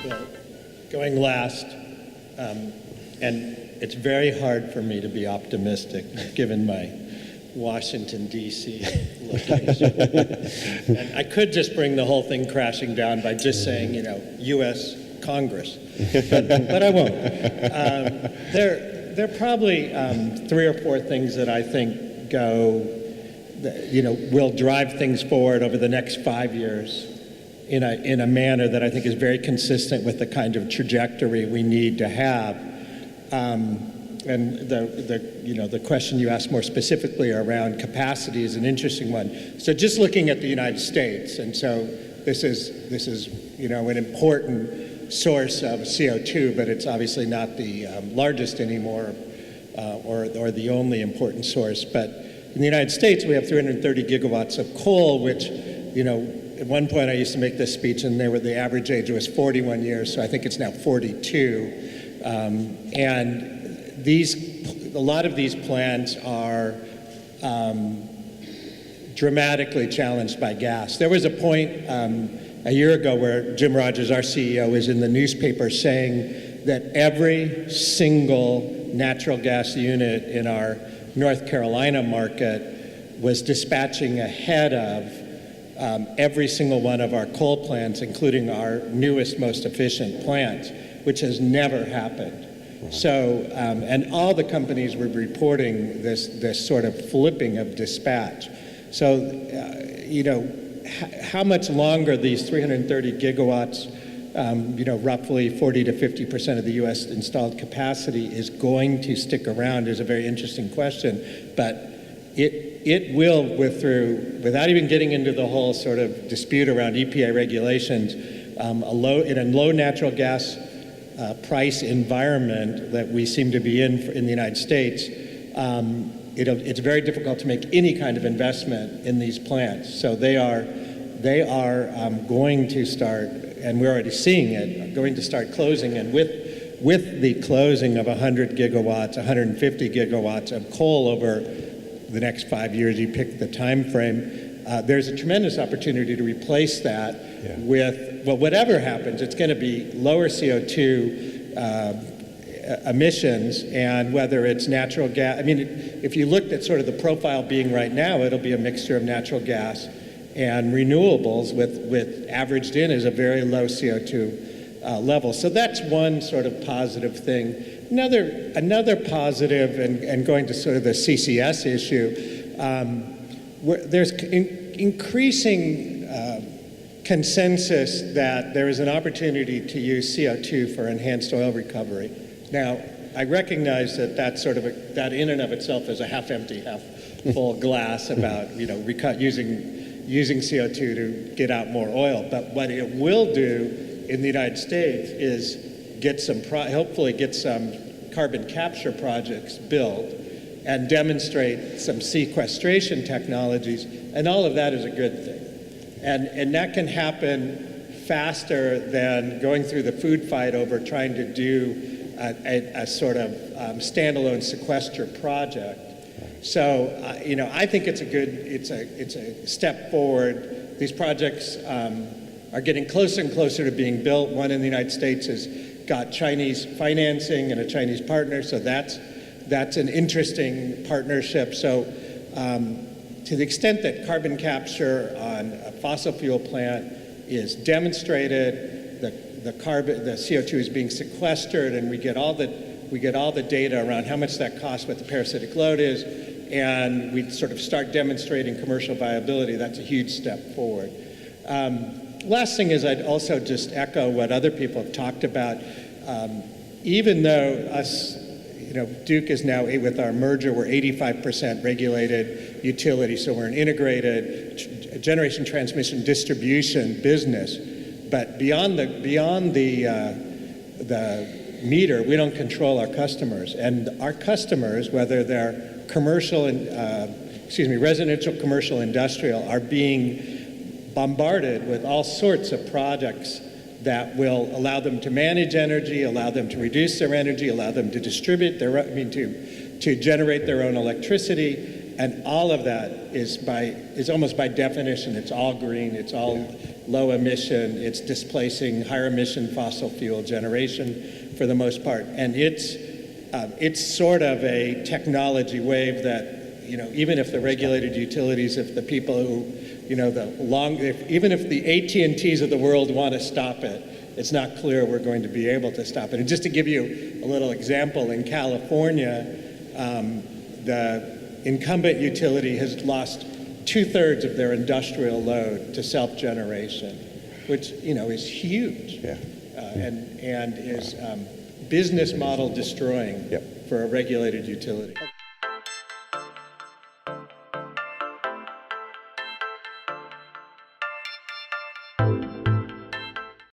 Well, going last, and it's very hard for me to be optimistic given my Washington, D.C. location. And I could just bring the whole thing crashing down by just saying, U.S. Congress, but I won't. There are probably 3 or 4 things that I think will drive things forward over the next 5 years in a manner that I think is very consistent with the kind of trajectory we need to have. And the question you asked more specifically around capacity is an interesting one. So just looking at the United States, and so this is an important source of CO2, but it's obviously not the largest anymore, or the only important source. But in the United States, we have 330 gigawatts of coal, which, at one point I used to make this speech, and the average age was 41 years, so I think it's now 42. And a lot of these plants are dramatically challenged by gas. There was a point a year ago where Jim Rogers, our CEO, was in the newspaper saying that every single natural gas unit in our North Carolina market was dispatching ahead of every single one of our coal plants, including our newest, most efficient plants, which has never happened. So, and all the companies were reporting this sort of flipping of dispatch. So, how much longer these 330 gigawatts, roughly 40 to 50% of the U.S. installed capacity is going to stick around is a very interesting question. But it will, without even getting into the whole sort of dispute around EPA regulations, in a low natural gas price environment that we seem to be in the United States, it's very difficult to make any kind of investment in these plants. So they are going to start, and we're already seeing it, going to start closing. And with the closing of 100 gigawatts, 150 gigawatts of coal over the next 5 years, you pick the time frame, there's a tremendous opportunity to replace that with, well, whatever happens, it's going to be lower CO2 emissions, and whether it's natural gas. I mean, if you looked at sort of the profile being right now, it'll be a mixture of natural gas and renewables with averaged in as a very low CO2 level. So that's one sort of positive thing. Another positive, and going to sort of the CCS issue, there's increasing consensus that there is an opportunity to use CO2 for enhanced oil recovery. Now, I recognize that that's sort of that in and of itself is a half empty, half full glass about using CO2 to get out more oil. But what it will do in the United States is hopefully get some carbon capture projects built and demonstrate some sequestration technologies, and all of that is a good thing. And that can happen faster than going through the food fight over trying to do a sort of standalone sequester project. So, I think it's a step forward. These projects are getting closer and closer to being built. One in the United States has got Chinese financing and a Chinese partner, so that's an interesting partnership. So, to the extent that carbon capture on a fossil fuel plant is demonstrated, the CO2 is being sequestered, and we get all the data around how much that costs, what the parasitic load is, and we sort of start demonstrating commercial viability. That's a huge step forward. Last thing is, I'd also just echo what other people have talked about. Even though Duke is now, with our merger, we're 85% regulated utility, so we're an integrated generation, transmission, distribution business. But beyond the meter, we don't control our customers, and our customers, whether they're residential, commercial, industrial, are being bombarded with all sorts of projects that will allow them to manage energy, allow them to reduce their energy, allow them to distribute to generate their own electricity, and all of that is almost by definition, it's all green, it's all low emission. It's displacing higher emission fossil fuel generation for the most part. And it's sort of a technology wave that, even if the regulated utilities, if the people who, even if the AT&Ts of the world want to stop it, it's not clear we're going to be able to stop it. And just to give you a little example, in California, the incumbent utility has lost 2/3 of their industrial load to self-generation, which is huge, and is business model destroying for a regulated utility.